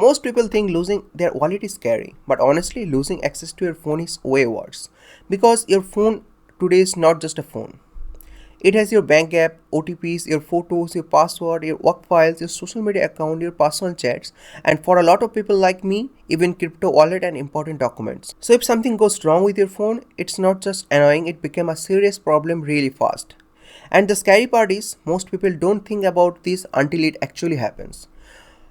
Most people think losing their wallet is scary, but honestly, losing access to your phone is way worse. Because your phone today is not just a phone. It has your bank app, OTPs, your photos, your password, your work files, your social media account, your personal chats, and for a lot of people like me, even crypto wallet and important documents. So if something goes wrong with your phone, it's not just annoying, it became a serious problem really fast. And the scary part is, most people don't think about this until it actually happens.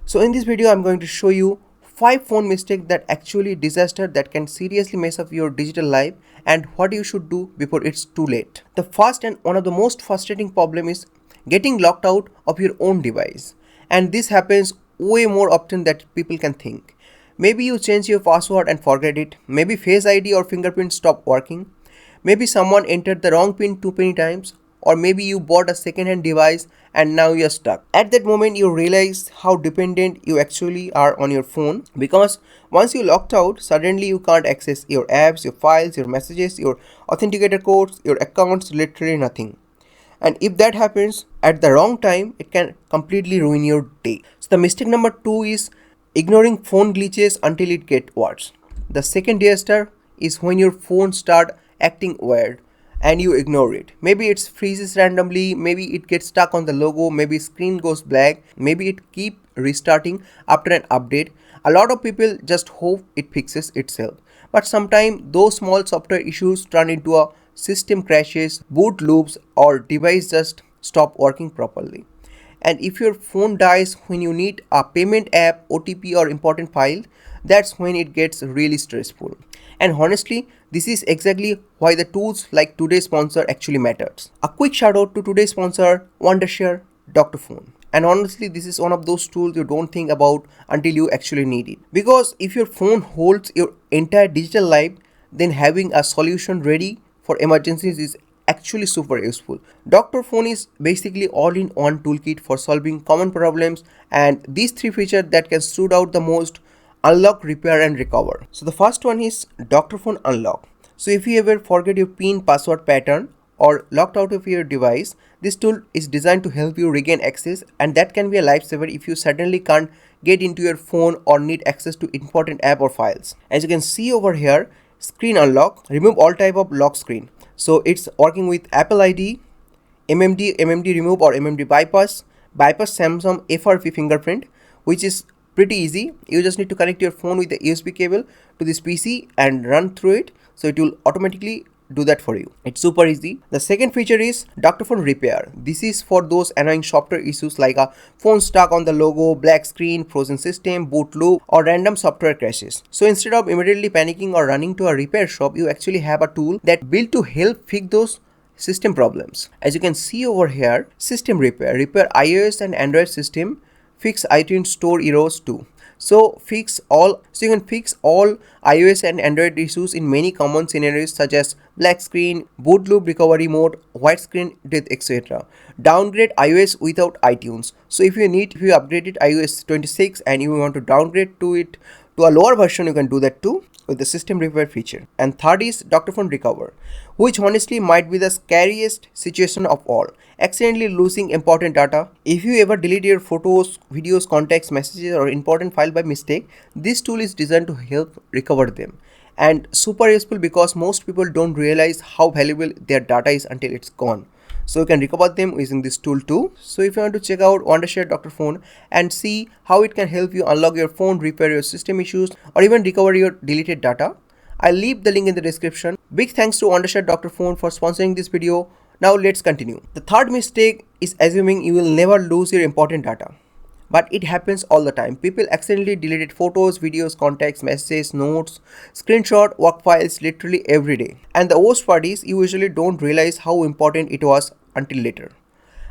So in this video, I'm going to show you 5 phone mistakes that actually disaster that can seriously mess up your digital life and what you should do before it's too late. The first and one of the most frustrating problem is getting locked out of your own device. And this happens way more often than people can think. Maybe you change your password and forget it. Maybe Face ID or fingerprint stop working. Maybe someone entered the wrong pin too many times. Or maybe you bought a second-hand device and now you're stuck. At that moment, you realize how dependent you actually are on your phone, because once you're locked out, suddenly you can't access your apps, your files, your messages, your authenticator codes, your accounts, literally nothing. And if that happens at the wrong time, it can completely ruin your day. So the mistake number 2 is ignoring phone glitches until it gets worse. The second disaster is when your phone start acting weird and you ignore it. Maybe it freezes randomly, maybe it gets stuck on the logo, maybe screen goes black, maybe it keep restarting after an update. A lot of people just hope it fixes itself. But sometimes those small software issues turn into a system crashes, boot loops, or device just stop working properly. And if your phone dies when you need a payment app, OTP, or important file, that's when it gets really stressful. And honestly, this is exactly why the tools like today's sponsor actually matters. A quick shout out to today's sponsor, Wondershare, Dr.Fone. And honestly, this is one of those tools you don't think about until you actually need it. Because if your phone holds your entire digital life, then having a solution ready for emergencies is actually super useful. Dr.Fone is basically all-in-one toolkit for solving common problems, and these 3 features that can stood out the most: unlock, repair, and recover. So the first one is Dr.Fone Unlock. So if you ever forget your PIN, password, pattern, or locked out of your device, this tool is designed to help you regain access, and that can be a lifesaver if you suddenly can't get into your phone or need access to important app or files. As you can see over here, screen unlock, remove all type of lock screen. So it's working with Apple ID, MMD remove or MMD bypass Samsung FRP fingerprint, which is pretty easy. You just need to connect your phone with the USB cable to this PC and run through it. So it will automatically do that for you. It's super easy. The second feature is Dr.Fone Repair. This is for those annoying software issues like a phone stuck on the logo, black screen, frozen system, boot loop, or random software crashes. So instead of immediately panicking or running to a repair shop, you actually have a tool that built to help fix those system problems. As you can see over here, System Repair iOS and Android system, fix iTunes Store errors too. So you can fix all iOS and Android issues in many common scenarios such as black screen, boot loop recovery mode, white screen death, etc. Downgrade iOS without iTunes. So if you upgraded iOS 26 and you want to downgrade to a lower version, you can do that too with the system repair feature. And third is Dr.Fone Recover, which honestly might be the scariest situation of all: accidentally losing important data. If you ever delete your photos, videos, contacts, messages, or important file by mistake, this tool is designed to help recover them. And super useful because most people don't realize how valuable their data is until it's gone. So you can recover them using this tool too. So if you want to check out Wondershare Dr.Fone and see how it can help you unlock your phone, repair your system issues, or even recover your deleted data, I'll leave the link in the description. Big thanks to Wondershare Dr.Fone for sponsoring this video. Now let's continue. The third mistake is assuming you will never lose your important data. But it happens all the time. People accidentally deleted photos, videos, contacts, messages, notes, screenshot, work files literally every day. And the worst part is you usually don't realize how important it was until later.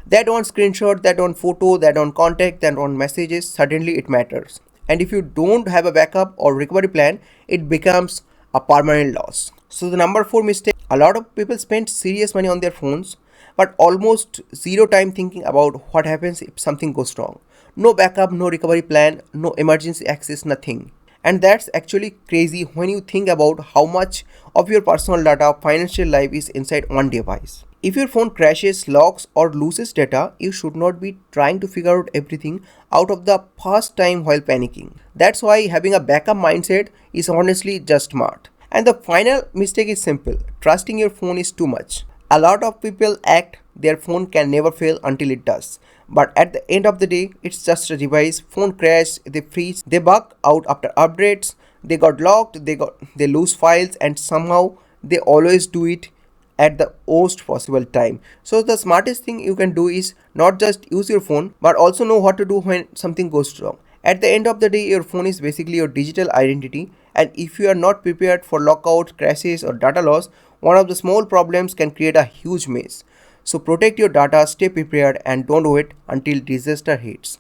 That one screenshot, that one photo, that one contact, that one messages, suddenly it matters. And if you don't have a backup or recovery plan, it becomes a permanent loss. So the number 4 mistake, a lot of people spend serious money on their phones, but almost zero time thinking about what happens if something goes wrong. No backup, no recovery plan, no emergency access, nothing. And that's actually crazy when you think about how much of your personal data, financial life is inside one device. If your phone crashes, locks, or loses data, you should not be trying to figure out everything out of the first time while panicking. That's why having a backup mindset is honestly just smart. And the final mistake is simple: trusting your phone is too much. A lot of people act their phone can never fail until it does. But at the end of the day, it's just a device. Phone crash, they freeze, they bug out after updates, they got locked, they lose files, and somehow they always do it at the worst possible time. So the smartest thing you can do is not just use your phone but also know what to do when something goes wrong. At the end of the day, your phone is basically your digital identity, and if you are not prepared for lockouts, crashes, or data loss, one of the small problems can create a huge mess. So protect your data, stay prepared, and don't wait until disaster hits.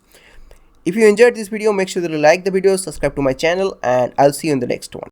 If you enjoyed this video, make sure that you like the video, subscribe to my channel, and I'll see you in the next one.